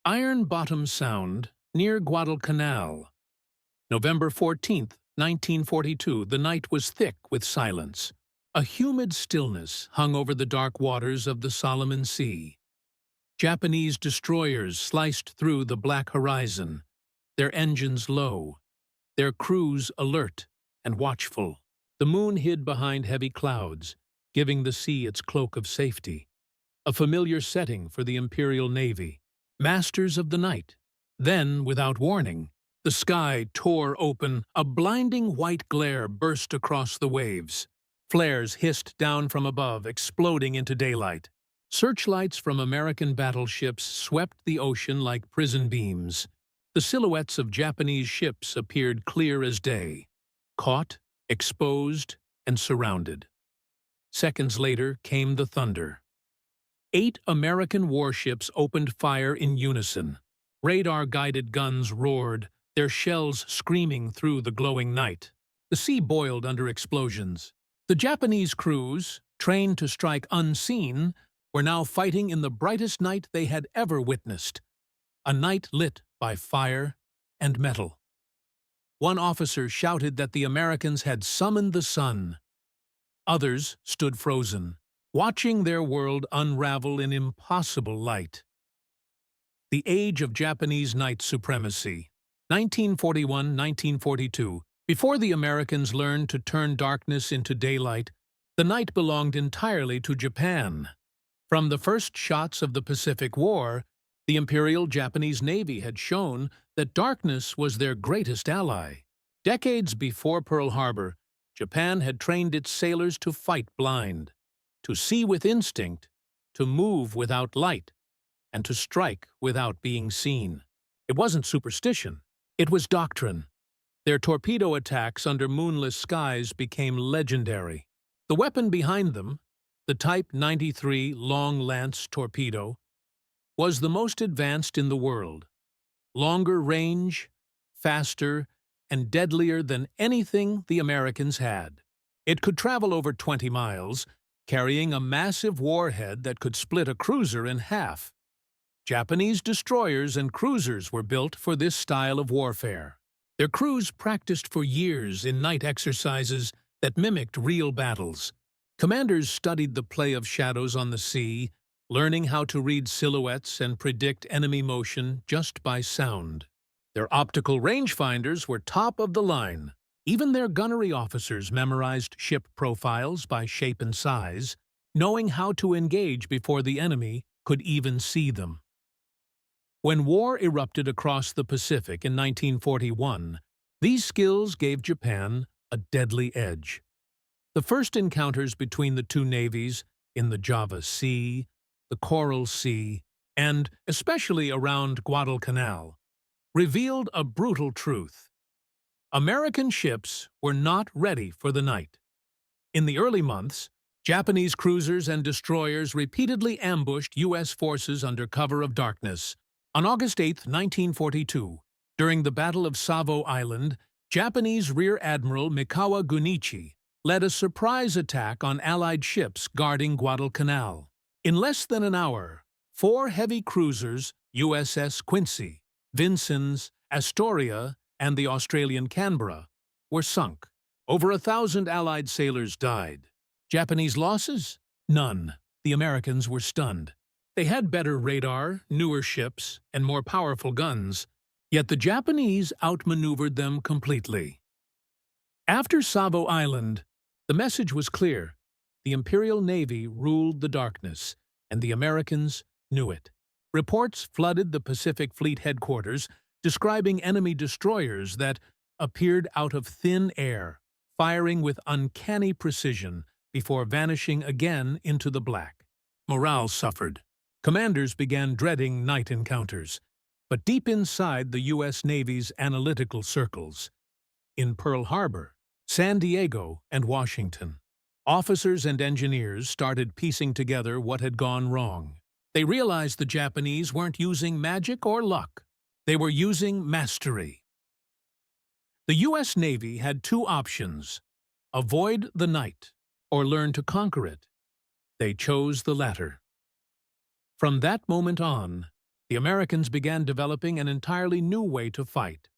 Iron Bottom Sound, near Guadalcanal. November 14th, 1942, the night was thick with silence. A humid stillness hung over the dark waters of the Solomon Sea. Japanese destroyers sliced through the black horizon, their engines low, their crews alert and watchful. The moon hid behind heavy clouds, giving the sea its cloak of safety. A familiar setting for the Imperial Navy, masters of the night. Then, without warning, the sky tore open, a blinding white glare burst across the waves. Flares hissed down from above, exploding into daylight. Searchlights from American battleships swept the ocean like prison beams. The silhouettes of Japanese ships appeared clear as day, caught, exposed, and surrounded. Seconds later came the thunder. 8 American warships opened fire in unison. Radar-guided guns roared, their shells screaming through the glowing night. The sea boiled under explosions. The Japanese crews, trained to strike unseen, were now fighting in the brightest night they had ever witnessed, a night lit by fire and metal. One officer shouted that the Americans had summoned the sun. Others stood frozen, watching their world unravel in impossible light. The age of Japanese night supremacy, 1941–1942. Before the Americans learned to turn darkness into daylight, the night belonged entirely to Japan. From the first shots of the Pacific War, the Imperial Japanese Navy had shown that darkness was their greatest ally. Decades before Pearl Harbor, Japan had trained its sailors to fight blind, to see with instinct, to move without light, and to strike without being seen. It wasn't superstition, it was doctrine. Their torpedo attacks under moonless skies became legendary. The weapon behind them, the Type 93 Long Lance torpedo, was the most advanced in the world. Longer range, faster, and deadlier than anything the Americans had. It could travel over 20 miles, carrying a massive warhead that could split a cruiser in half. Japanese destroyers and cruisers were built for this style of warfare. Their crews practiced for years in night exercises that mimicked real battles. Commanders studied the play of shadows on the sea, learning how to read silhouettes and predict enemy motion just by sound. Their optical rangefinders were top of the line. Even their gunnery officers memorized ship profiles by shape and size, knowing how to engage before the enemy could even see them. When war erupted across the Pacific in 1941, these skills gave Japan a deadly edge. The first encounters between the two navies, in the Java Sea, the Coral Sea, and especially around Guadalcanal, revealed a brutal truth. American ships were not ready for the night. In the early months, Japanese cruisers and destroyers repeatedly ambushed U.S. forces under cover of darkness. On August 8, 1942, during the Battle of Savo Island, Japanese Rear Admiral Mikawa Gunichi led a surprise attack on Allied ships guarding Guadalcanal. In less than an hour, 4 heavy cruisers, USS Quincy, Vincennes, Astoria, and the Australian Canberra, were sunk. Over 1,000 Allied sailors died. Japanese losses? None. The Americans were stunned. They had better radar, newer ships, and more powerful guns, yet the Japanese outmaneuvered them completely. After Savo Island, the message was clear. The Imperial Navy ruled the darkness, and the Americans knew it. Reports flooded the Pacific Fleet headquarters, describing enemy destroyers that appeared out of thin air, firing with uncanny precision before vanishing again into the black. Morale suffered. Commanders began dreading night encounters. But deep inside the U.S. Navy's analytical circles, in Pearl Harbor, San Diego, and Washington, officers and engineers started piecing together what had gone wrong. They realized the Japanese weren't using magic or luck. They were using mastery. The U.S. Navy had 2 options: avoid the night or learn to conquer it. They chose the latter. From that moment on, the Americans began developing an entirely new way to fight,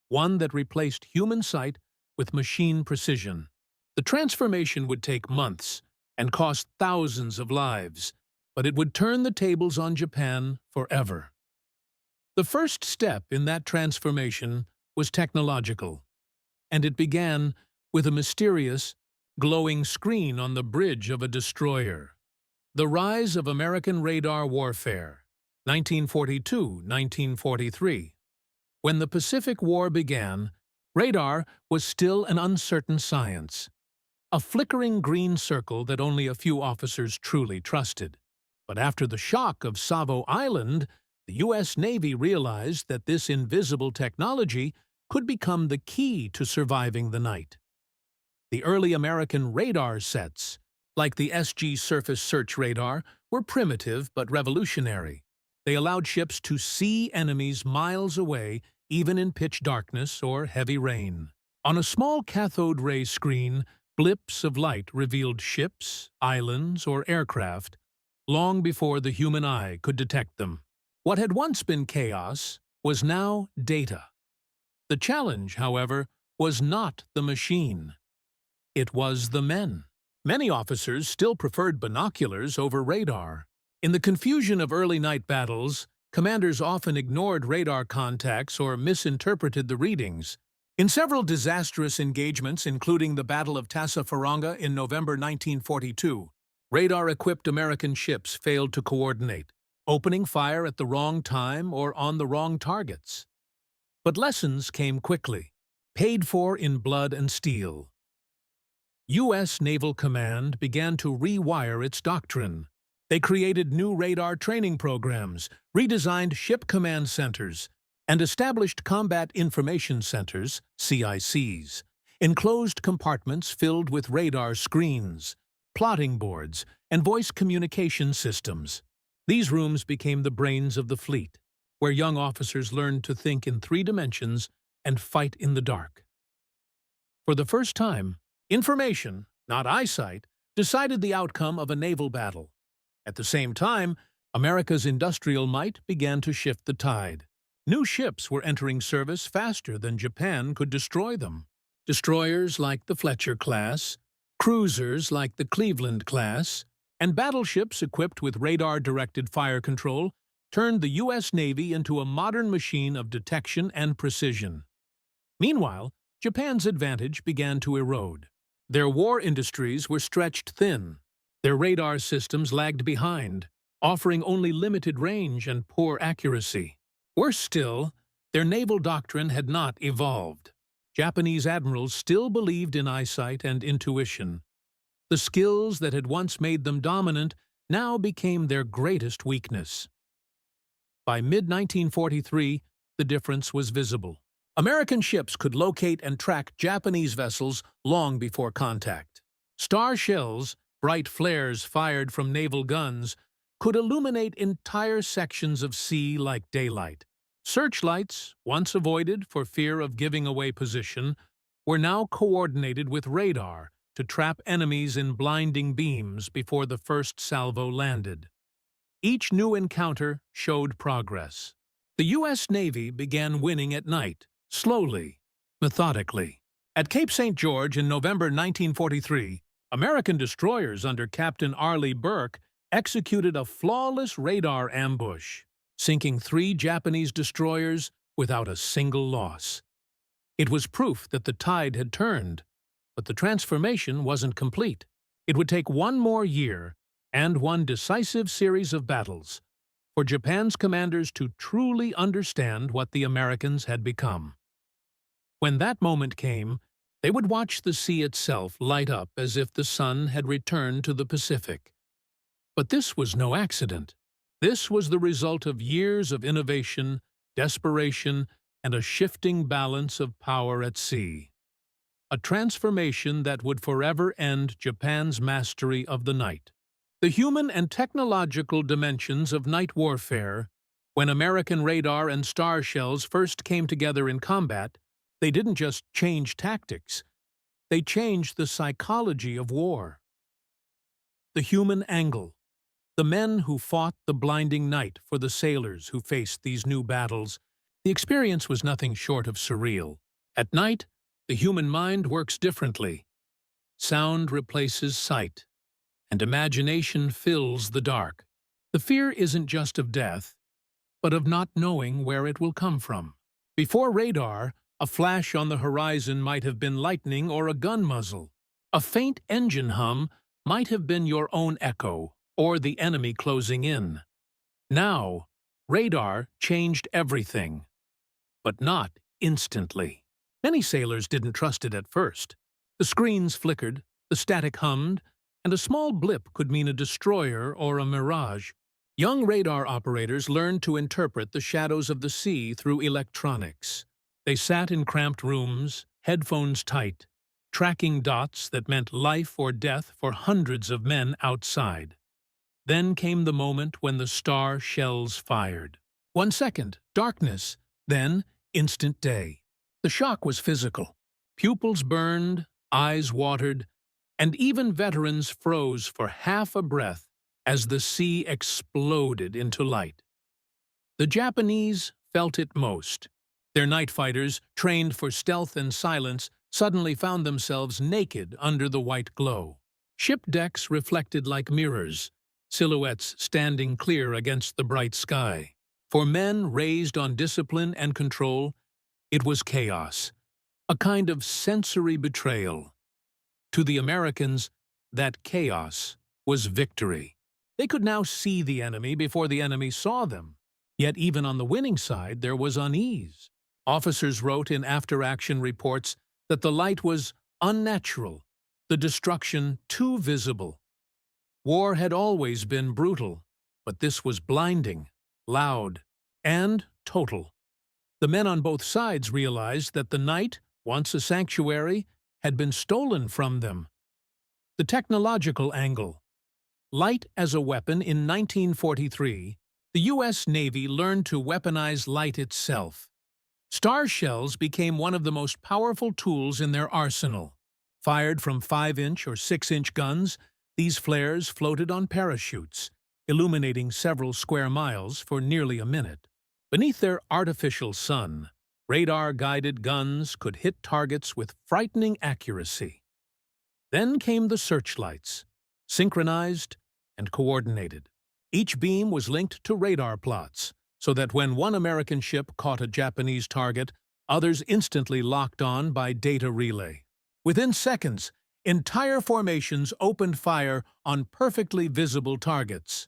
one that replaced human sight with machine precision. The transformation would take months and cost thousands of lives, but it would turn the tables on Japan forever. The first step in that transformation was technological, and it began with a mysterious, glowing screen on the bridge of a destroyer. The rise of American radar warfare, 1942-1943. When the Pacific War began, radar was still an uncertain science, a flickering green circle that only a few officers truly trusted. But after the shock of Savo Island, the U.S. Navy realized that this invisible technology could become the key to surviving the night. The early American radar sets, like the SG Surface Search Radar, were primitive but revolutionary. They allowed ships to see enemies miles away, even in pitch darkness or heavy rain. On a small cathode ray screen, blips of light revealed ships, islands, or aircraft, long before the human eye could detect them. What had once been chaos was now data. The challenge, however, was not the machine. It was the men. Many officers still preferred binoculars over radar. In the confusion of early night battles, commanders often ignored radar contacts or misinterpreted the readings. In several disastrous engagements, including the Battle of Tassafaronga in November 1942, radar-equipped American ships failed to coordinate, opening fire at the wrong time or on the wrong targets. But lessons came quickly, paid for in blood and steel. U.S. Naval Command began to rewire its doctrine. They created new radar training programs, redesigned ship command centers, and established combat information centers, CICs, enclosed compartments filled with radar screens, plotting boards, and voice communication systems. These rooms became the brains of the fleet, where young officers learned to think in 3 dimensions and fight in the dark. For the first time, information, not eyesight, decided the outcome of a naval battle. At the same time, America's industrial might began to shift the tide. New ships were entering service faster than Japan could destroy them. Destroyers like the Fletcher class, cruisers like the Cleveland class, and battleships equipped with radar-directed fire control turned the U.S. Navy into a modern machine of detection and precision. Meanwhile, Japan's advantage began to erode. Their war industries were stretched thin. Their radar systems lagged behind, offering only limited range and poor accuracy. Worse still, their naval doctrine had not evolved. Japanese admirals still believed in eyesight and intuition. The skills that had once made them dominant now became their greatest weakness. By mid-1943, the difference was visible. American ships could locate and track Japanese vessels long before contact. Star shells, bright flares fired from naval guns, could illuminate entire sections of sea like daylight. Searchlights, once avoided for fear of giving away position, were now coordinated with radar to trap enemies in blinding beams before the first salvo landed. Each new encounter showed progress. The U.S. Navy began winning at night, slowly, methodically. At Cape St. George in November 1943, American destroyers under Captain Arleigh Burke executed a flawless radar ambush, sinking 3 Japanese destroyers without a single loss. It was proof that the tide had turned, but the transformation wasn't complete. It would take 1 more year and 1 decisive series of battles for Japan's commanders to truly understand what the Americans had become. When that moment came, they would watch the sea itself light up as if the sun had returned to the Pacific. But this was no accident. This was the result of years of innovation, desperation, and a shifting balance of power at sea. A transformation that would forever end Japan's mastery of the night. The human and technological dimensions of night warfare, when American radar and star shells first came together in combat, they didn't just change tactics, they changed the psychology of war. The human angle, The men who fought the blinding night for the sailors who faced these new battles, the experience was nothing short of surreal. At night, the human mind works differently. Sound replaces sight, and imagination fills the dark. The fear isn't just of death, but of not knowing where it will come from. Before radar, a flash on the horizon might have been lightning or a gun muzzle. A faint engine hum might have been your own echo, or the enemy closing in. Now, radar changed everything, but not instantly. Many sailors didn't trust it at first. The screens flickered, the static hummed, and a small blip could mean a destroyer or a mirage. Young radar operators learned to interpret the shadows of the sea through electronics. They sat in cramped rooms, headphones tight, tracking dots that meant life or death for hundreds of men outside. Then came the moment when the star shells fired. 1 second, darkness, then instant day. The shock was physical. Pupils burned, eyes watered, and even veterans froze for half a breath as the sea exploded into light. The Japanese felt it most. Their night fighters, trained for stealth and silence, suddenly found themselves naked under the white glow. Ship decks reflected like mirrors, silhouettes standing clear against the bright sky. For men raised on discipline and control, it was chaos, a kind of sensory betrayal. To the Americans, that chaos was victory. They could now see the enemy before the enemy saw them. Yet even on the winning side, there was unease. Officers wrote in after-action reports that the light was unnatural, the destruction too visible. War had always been brutal, but this was blinding, loud, and total. The men on both sides realized that the night, once a sanctuary, had been stolen from them. The technological angle. Light as a weapon. In 1943, the U.S. Navy learned to weaponize light itself. Star shells became one of the most powerful tools in their arsenal. Fired from 5-inch or 6-inch guns, these flares floated on parachutes, illuminating several square miles for nearly a minute. Beneath their artificial sun, radar-guided guns could hit targets with frightening accuracy. Then came the searchlights, synchronized and coordinated. Each beam was linked to radar plots, so that when one American ship caught a Japanese target, others instantly locked on by data relay. Within seconds, entire formations opened fire on perfectly visible targets.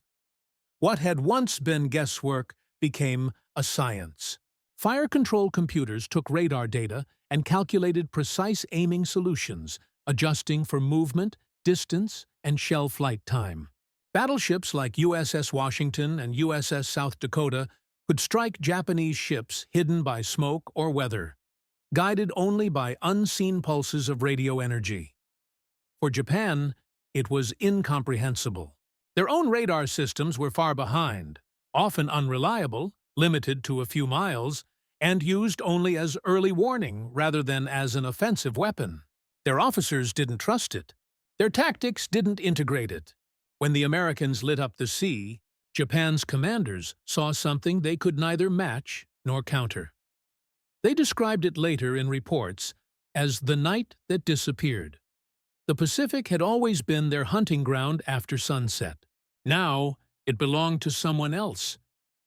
What had once been guesswork became a science. Fire control computers took radar data and calculated precise aiming solutions, adjusting for movement, distance, and shell flight time. Battleships like USS Washington and USS South Dakota could strike Japanese ships hidden by smoke or weather, guided only by unseen pulses of radio energy. For Japan, it was incomprehensible. Their own radar systems were far behind, often unreliable, limited to a few miles, and used only as early warning rather than as an offensive weapon. Their officers didn't trust it. Their tactics didn't integrate it. When the Americans lit up the sea, Japan's commanders saw something they could neither match nor counter. They described it later in reports as the night that disappeared. The Pacific had always been their hunting ground after sunset. Now it belonged to someone else,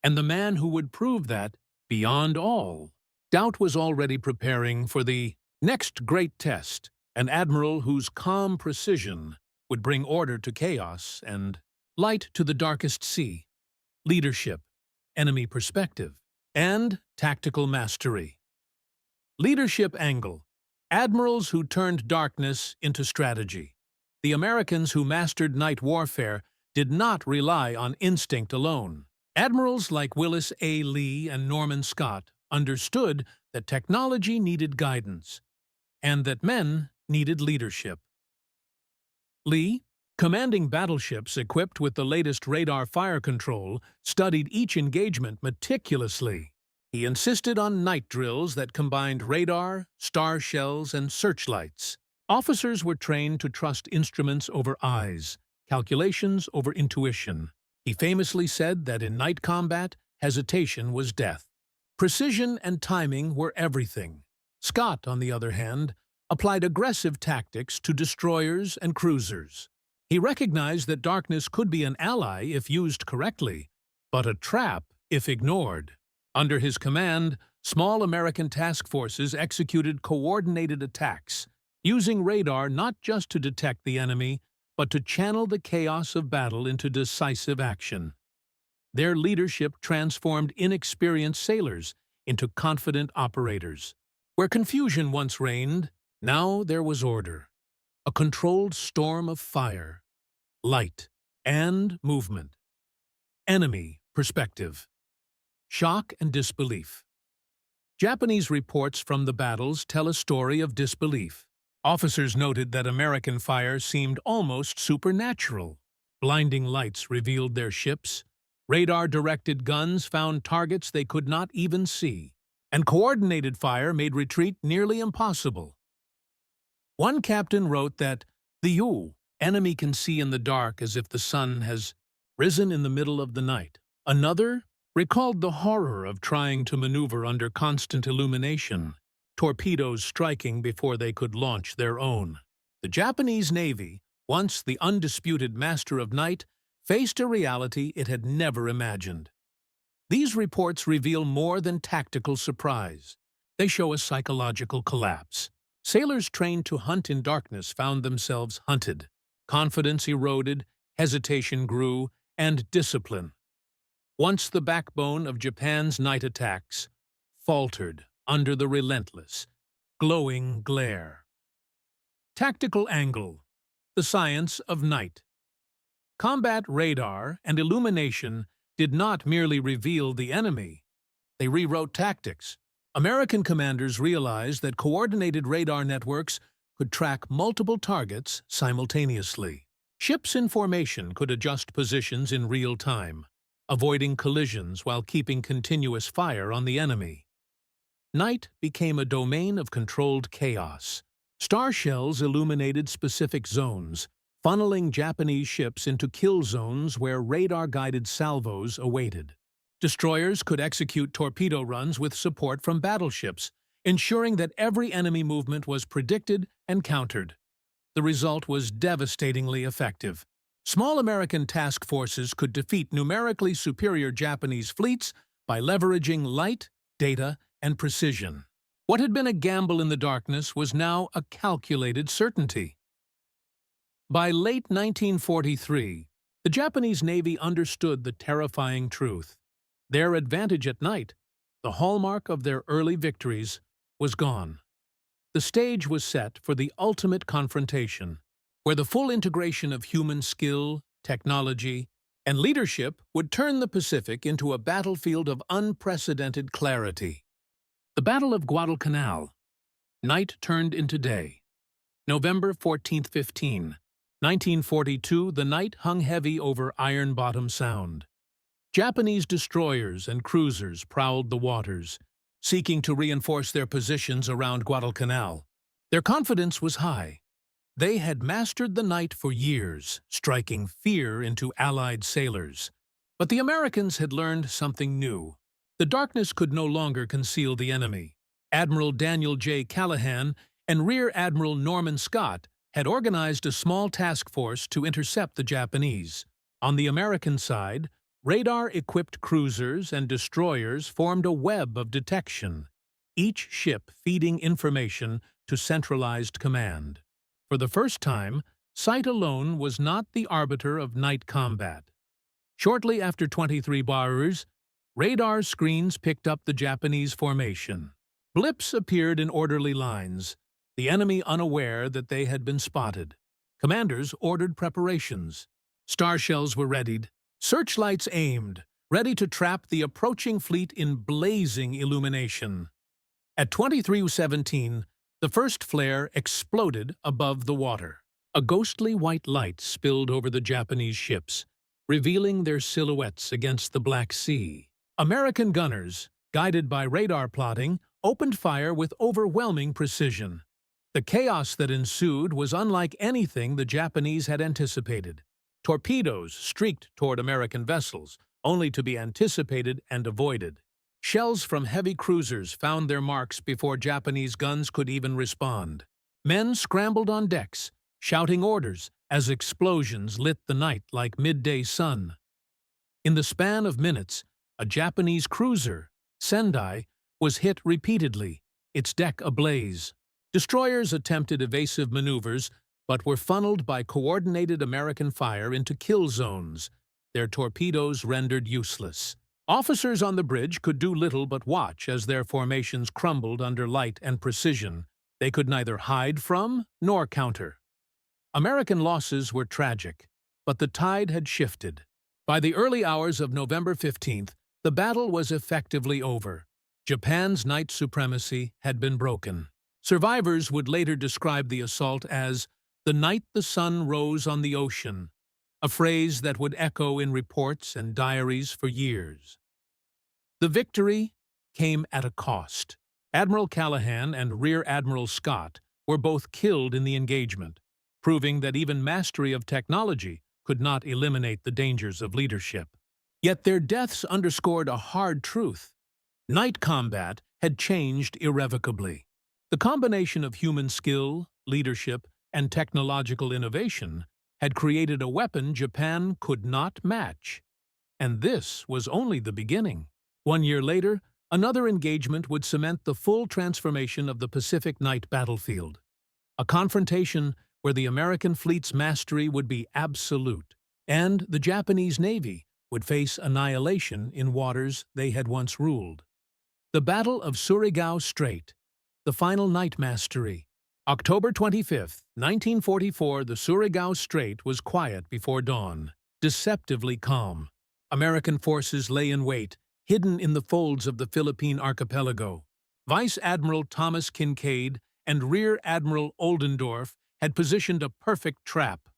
and the man who would prove that, beyond all. Doubt was already preparing for the next great test, an admiral whose calm precision would bring order to chaos and light to the darkest sea, leadership, enemy perspective, and tactical mastery. Leadership angle. Admirals who turned darkness into strategy. The Americans who mastered night warfare did not rely on instinct alone. Admirals like Willis A. Lee and Norman Scott understood that technology needed guidance, and that men needed leadership. Lee, commanding battleships equipped with the latest radar fire control, studied each engagement meticulously. He insisted on night drills that combined radar, star shells, and searchlights. Officers were trained to trust instruments over eyes, calculations over intuition. He famously said that in night combat, hesitation was death. Precision and timing were everything. Scott, on the other hand, applied aggressive tactics to destroyers and cruisers. He recognized that darkness could be an ally if used correctly, but a trap if ignored. Under his command, small American task forces executed coordinated attacks, using radar not just to detect the enemy, but to channel the chaos of battle into decisive action. Their leadership transformed inexperienced sailors into confident operators. Where confusion once reigned, now there was order. A controlled storm of fire, light, and movement. Enemy perspective. Shock and disbelief. Japanese reports from the battles tell a story of disbelief. Officers noted that American fire seemed almost supernatural. Blinding lights revealed their ships, radar-directed guns found targets they could not even see, and coordinated fire made retreat nearly impossible. One captain wrote that the enemy can see in the dark as if the sun has risen in the middle of the night. Another recalled the horror of trying to maneuver under constant illumination, torpedoes striking before they could launch their own. The Japanese Navy, once the undisputed master of night, faced a reality it had never imagined. These reports reveal more than tactical surprise. They show a psychological collapse. Sailors trained to hunt in darkness found themselves hunted. Confidence eroded, hesitation grew, and discipline, once the backbone of Japan's night attacks, faltered under the relentless, glowing glare. Tactical angle. The science of night. Combat radar and illumination did not merely reveal the enemy. They rewrote tactics. American commanders realized that coordinated radar networks could track multiple targets simultaneously. Ships in formation could adjust positions in real time, avoiding collisions while keeping continuous fire on the enemy. Night became a domain of controlled chaos. Star shells illuminated specific zones, funneling Japanese ships into kill zones where radar-guided salvos awaited. Destroyers could execute torpedo runs with support from battleships, ensuring that every enemy movement was predicted and countered. The result was devastatingly effective. Small American task forces could defeat numerically superior Japanese fleets by leveraging light, data, and precision. What had been a gamble in the darkness was now a calculated certainty. By late 1943, the Japanese Navy understood the terrifying truth. Their advantage at night, the hallmark of their early victories, was gone. The stage was set for the ultimate confrontation, where the full integration of human skill, technology, and leadership would turn the Pacific into a battlefield of unprecedented clarity. The Battle of Guadalcanal. Night turned into day. November 14, 1942, the night hung heavy over Iron Bottom Sound. Japanese destroyers and cruisers prowled the waters, seeking to reinforce their positions around Guadalcanal. Their confidence was high. They had mastered the night for years, striking fear into Allied sailors. But the Americans had learned something new. The darkness could no longer conceal the enemy. Admiral Daniel J. Callahan and Rear Admiral Norman Scott had organized a small task force to intercept the Japanese. On the American side, radar-equipped cruisers and destroyers formed a web of detection, each ship feeding information to centralized command. For the first time, sight alone was not the arbiter of night combat. Shortly after 23 hours, radar screens picked up the Japanese formation. Blips appeared in orderly lines, the enemy unaware that they had been spotted. Commanders ordered preparations. Star shells were readied, searchlights aimed, ready to trap the approaching fleet in blazing illumination. At 23:17, the first flare exploded above the water. A ghostly white light spilled over the Japanese ships, revealing their silhouettes against the Black Sea. American gunners, guided by radar plotting, opened fire with overwhelming precision. The chaos that ensued was unlike anything the Japanese had anticipated. Torpedoes streaked toward American vessels, only to be anticipated and avoided. Shells from heavy cruisers found their marks before Japanese guns could even respond. Men scrambled on decks, shouting orders as explosions lit the night like midday sun. In the span of minutes, a Japanese cruiser, Sendai, was hit repeatedly, its deck ablaze. Destroyers attempted evasive maneuvers, but were funneled by coordinated American fire into kill zones, their torpedoes rendered useless. Officers on the bridge could do little but watch as their formations crumbled under light and precision. They could neither hide from nor counter. American losses were tragic, but the tide had shifted. By the early hours of November 15th, the battle was effectively over. Japan's night supremacy had been broken. Survivors would later describe the assault as "the night the sun rose on the ocean," a phrase that would echo in reports and diaries for years. The victory came at a cost. Admiral Callahan and Rear Admiral Scott were both killed in the engagement, proving that even mastery of technology could not eliminate the dangers of leadership. Yet their deaths underscored a hard truth. Night combat had changed irrevocably. The combination of human skill, leadership, and technological innovation had created a weapon Japan could not match. And this was only the beginning. 1 year later, another engagement would cement the full transformation of the Pacific night battlefield. A confrontation where the American fleet's mastery would be absolute, and the Japanese Navy would face annihilation in waters they had once ruled. The Battle of Surigao Strait, the final night mastery. October 25, 1944, the Surigao Strait was quiet before dawn, deceptively calm. American forces lay in wait, hidden in the folds of the Philippine archipelago. Vice Admiral Thomas Kincaid and Rear Admiral Oldendorf had positioned a perfect trap.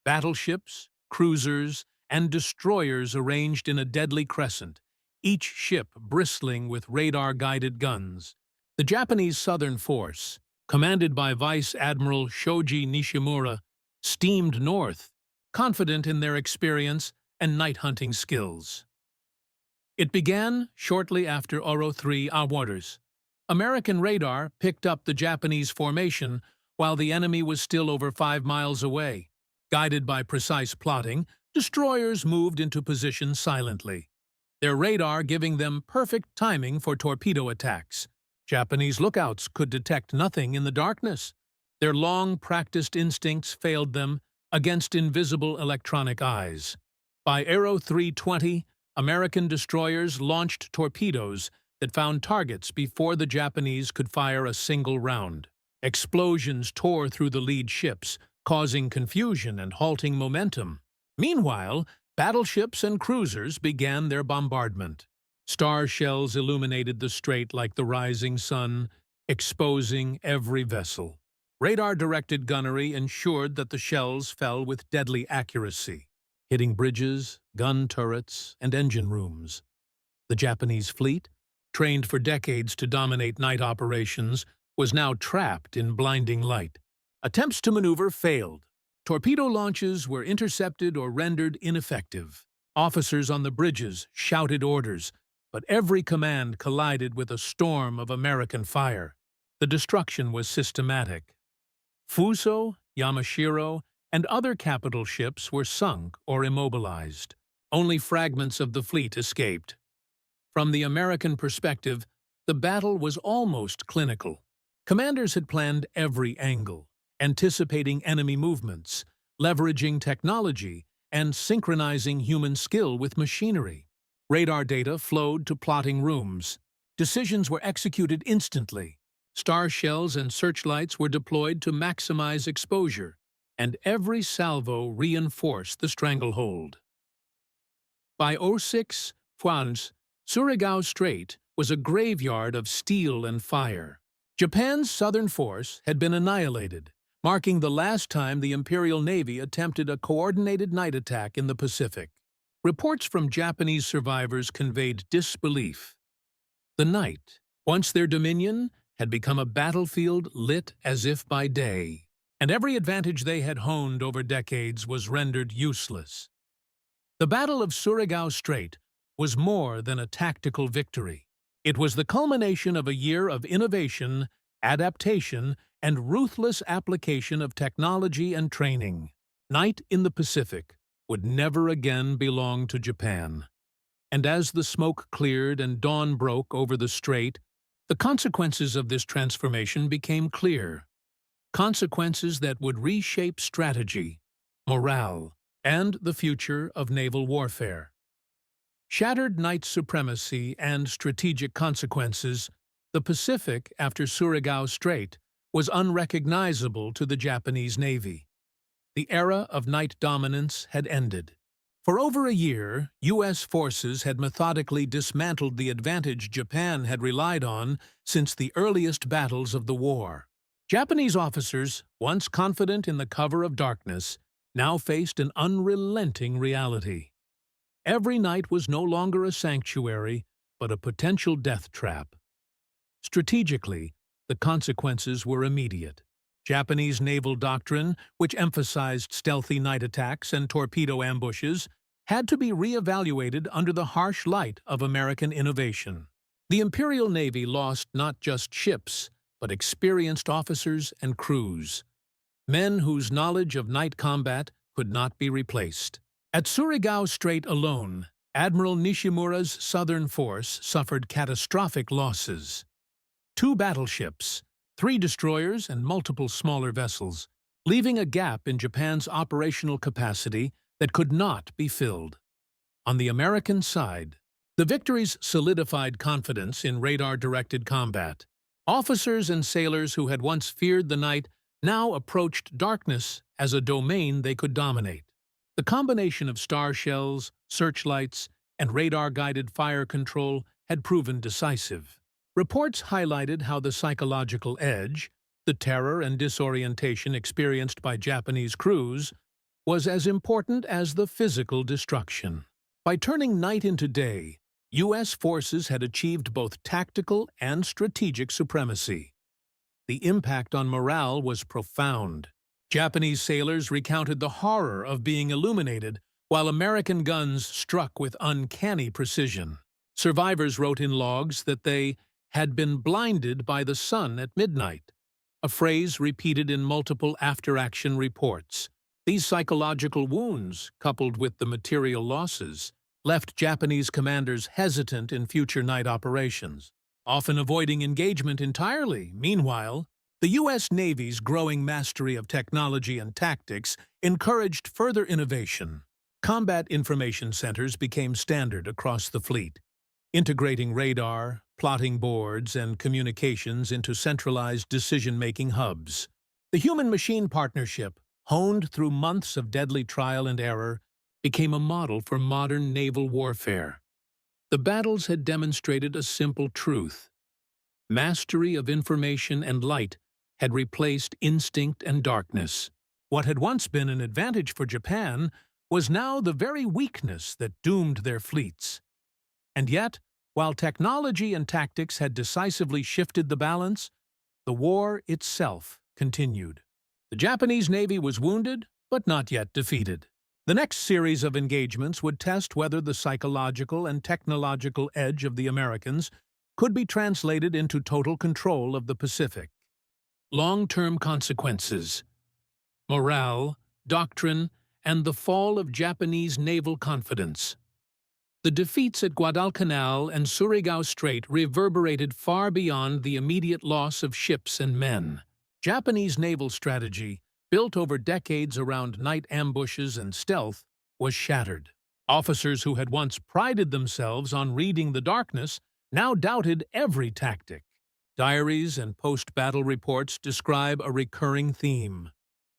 Battleships, cruisers, and destroyers arranged in a deadly crescent, each ship bristling with radar-guided guns. The Japanese Southern Force, commanded by Vice Admiral Shoji Nishimura, steamed north, confident in their experience and night-hunting skills. It began shortly after Oro 3 waters. American radar picked up the Japanese formation while the enemy was still over 5 miles away. Guided by precise plotting, destroyers moved into position silently, their radar giving them perfect timing for torpedo attacks. Japanese lookouts could detect nothing in the darkness. Their long-practiced instincts failed them against invisible electronic eyes. By Aero 320, American destroyers launched torpedoes that found targets before the Japanese could fire a single round. Explosions tore through the lead ships, causing confusion and halting momentum. Meanwhile, battleships and cruisers began their bombardment. Star shells illuminated the strait like the rising sun, exposing every vessel. Radar-directed gunnery ensured that the shells fell with deadly accuracy, hitting bridges, gun turrets, and engine rooms. The Japanese fleet, trained for decades to dominate night operations, was now trapped in blinding light. Attempts to maneuver failed. Torpedo launches were intercepted or rendered ineffective. Officers on the bridges shouted orders, but every command collided with a storm of American fire. The destruction was systematic. Fuso, Yamashiro, and other capital ships were sunk or immobilized. Only fragments of the fleet escaped. From the American perspective, the battle was almost clinical. Commanders had planned every angle, anticipating enemy movements, leveraging technology, and synchronizing human skill with machinery. Radar data flowed to plotting rooms. Decisions were executed instantly. Star shells and searchlights were deployed to maximize exposure, and every salvo reinforced the stranglehold. By 06 Fuans, Surigao Strait was a graveyard of steel and fire. Japan's southern force had been annihilated, marking the last time the Imperial Navy attempted a coordinated night attack in the Pacific. Reports from Japanese survivors conveyed disbelief. The night, once their dominion, had become a battlefield lit as if by day. and every advantage they had honed over decades was rendered useless. The Battle of Surigao Strait was more than a tactical victory. It was the culmination of a year of innovation, adaptation, and ruthless application of technology and training. Night in the Pacific would never again belong to Japan. And as the smoke cleared and dawn broke over the strait, the consequences of this transformation became clear. Consequences that would reshape strategy, morale, and the future of naval warfare. Shattered night supremacy and strategic consequences, the Pacific after Surigao Strait was unrecognizable to the Japanese Navy. The era of night dominance had ended. For over a year, U.S. forces had methodically dismantled the advantage Japan had relied on since the earliest battles of the war. Japanese officers, once confident in the cover of darkness, now faced an unrelenting reality. Every night was no longer a sanctuary, but a potential death trap. Strategically, the consequences were immediate. Japanese naval doctrine, which emphasized stealthy night attacks and torpedo ambushes, had to be re-evaluated under the harsh light of American innovation. The Imperial Navy lost not just ships, but experienced officers and crews, men whose knowledge of night combat could not be replaced. At Surigao Strait alone, Admiral Nishimura's Southern Force suffered catastrophic losses. 2 battleships, 3 destroyers, and multiple smaller vessels, leaving a gap in Japan's operational capacity that could not be filled. On the American side, the victories solidified confidence in radar-directed combat. Officers and sailors who had once feared the night now approached darkness as a domain they could dominate. The combination of star shells, searchlights, and radar-guided fire control had proven decisive. Reports highlighted how the psychological edge, the terror and disorientation experienced by Japanese crews, was as important as the physical destruction. By turning night into day, U.S. forces had achieved both tactical and strategic supremacy. The impact on morale was profound. Japanese sailors recounted the horror of being illuminated, while American guns struck with uncanny precision. Survivors wrote in logs that they had been blinded by the sun at midnight, a phrase repeated in multiple after-action reports. These psychological wounds, coupled with the material losses, left Japanese commanders hesitant in future night operations, often avoiding engagement entirely. Meanwhile, the U.S. Navy's growing mastery of technology and tactics encouraged further innovation. Combat information centers became standard across the fleet, integrating radar, plotting boards, and communications into centralized decision-making hubs. The human-machine partnership, honed through months of deadly trial and error, became a model for modern naval warfare. The battles had demonstrated a simple truth. Mastery of information and light had replaced instinct and darkness. What had once been an advantage for Japan was now the very weakness that doomed their fleets. And yet, while technology and tactics had decisively shifted the balance, the war itself continued. The Japanese Navy was wounded, but not yet defeated. The next series of engagements would test whether the psychological and technological edge of the Americans could be translated into total control of the Pacific. Long-term consequences, morale, doctrine, and the fall of Japanese naval confidence. The defeats at Guadalcanal and Surigao Strait reverberated far beyond the immediate loss of ships and men. Japanese naval strategy, built over decades around night ambushes and stealth, was shattered. Officers who had once prided themselves on reading the darkness now doubted every tactic. Diaries and post-battle reports describe a recurring theme: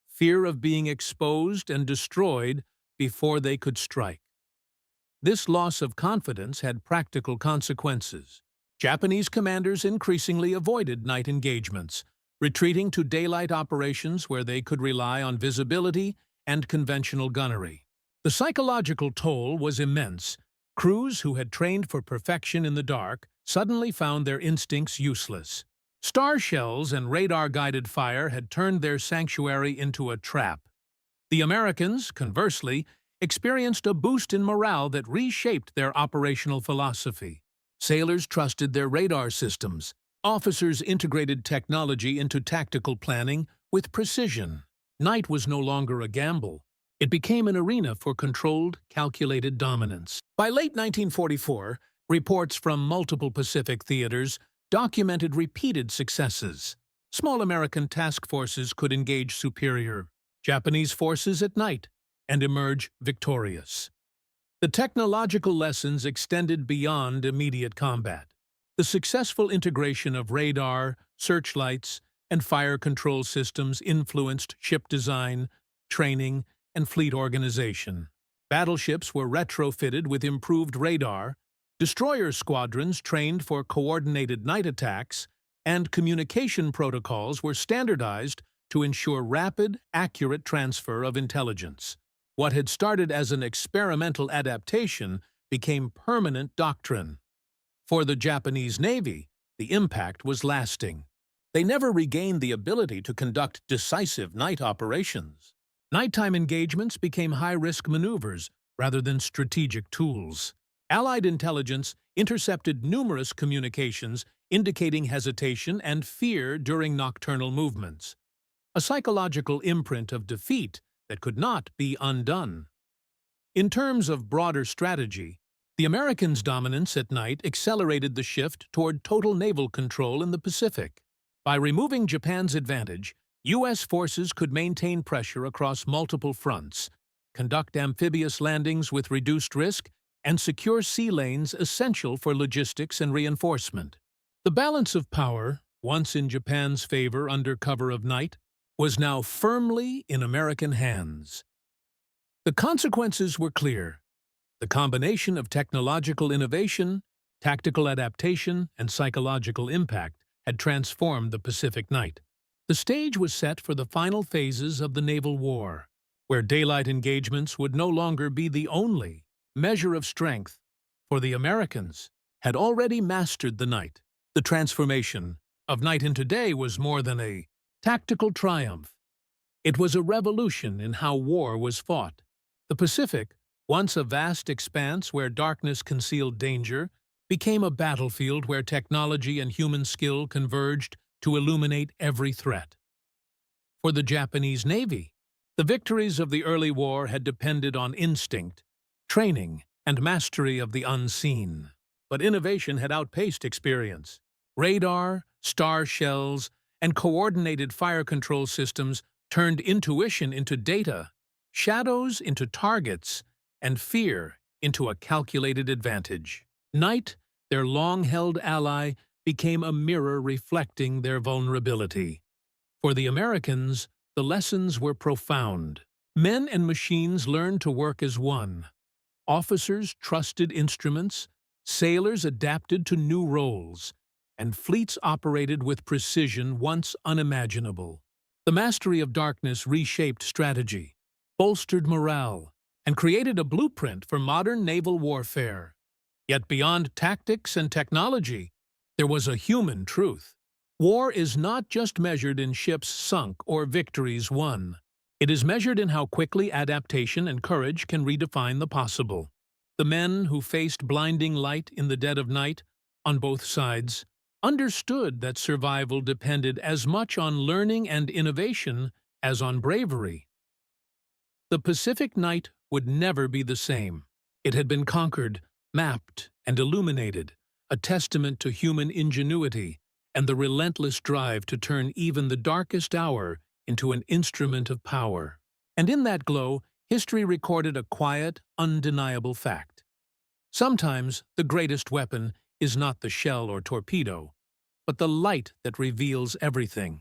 fear of being exposed and destroyed before they could strike. This loss of confidence had practical consequences. Japanese commanders increasingly avoided night engagements, retreating to daylight operations where they could rely on visibility and conventional gunnery. The psychological toll was immense. Crews who had trained for perfection in the dark suddenly found their instincts useless. Star shells and radar-guided fire had turned their sanctuary into a trap. The Americans, conversely, experienced a boost in morale that reshaped their operational philosophy. Sailors trusted their radar systems. Officers integrated technology into tactical planning with precision. Night was no longer a gamble. It became an arena for controlled, calculated dominance. By late 1944, reports from multiple Pacific theaters documented repeated successes. Small American task forces could engage superior Japanese forces at night and emerge victorious. The technological lessons extended beyond immediate combat. The successful integration of radar, searchlights, and fire control systems influenced ship design, training, and fleet organization. Battleships were retrofitted with improved radar, destroyer squadrons trained for coordinated night attacks, and communication protocols were standardized to ensure rapid, accurate transfer of intelligence. What had started as an experimental adaptation became permanent doctrine. For the Japanese Navy, the impact was lasting. They never regained the ability to conduct decisive night operations. Nighttime engagements became high-risk maneuvers rather than strategic tools. Allied intelligence intercepted numerous communications indicating hesitation and fear during nocturnal movements, a psychological imprint of defeat that could not be undone. In terms of broader strategy, the Americans' dominance at night accelerated the shift toward total naval control in the Pacific. By removing Japan's advantage, U.S. forces could maintain pressure across multiple fronts, conduct amphibious landings with reduced risk, and secure sea lanes essential for logistics and reinforcement. The balance of power, once in Japan's favor under cover of night, was now firmly in American hands. The consequences were clear. The combination of technological innovation, tactical adaptation, and psychological impact had transformed the Pacific night. The stage was set for the final phases of the naval war, where daylight engagements would no longer be the only measure of strength, for the Americans had already mastered the night. The transformation of night into day was more than a tactical triumph. It was a revolution in how war was fought. The Pacific, once a vast expanse where darkness concealed danger, became a battlefield where technology and human skill converged to illuminate every threat. For the Japanese Navy, the victories of the early war had depended on instinct, training, and mastery of the unseen. But innovation had outpaced experience. Radar, star shells, and coordinated fire control systems turned intuition into data, shadows into targets, and fear into a calculated advantage. Night, their long-held ally, became a mirror reflecting their vulnerability. For the Americans, the lessons were profound. Men and machines learned to work as one. Officers trusted instruments, sailors adapted to new roles, and fleets operated with precision once unimaginable. The mastery of darkness reshaped strategy, bolstered morale, and created a blueprint for modern naval warfare. Yet beyond tactics and technology, there was a human truth. War is not just measured in ships sunk or victories won. It is measured in how quickly adaptation and courage can redefine the possible. The men who faced blinding light in the dead of night, on both sides, understood that survival depended as much on learning and innovation as on bravery. The Pacific night would never be the same. It had been conquered, mapped, and illuminated, a testament to human ingenuity and the relentless drive to turn even the darkest hour into an instrument of power. And in that glow, history recorded a quiet, undeniable fact. Sometimes the greatest weapon is not the shell or torpedo, but the light that reveals everything.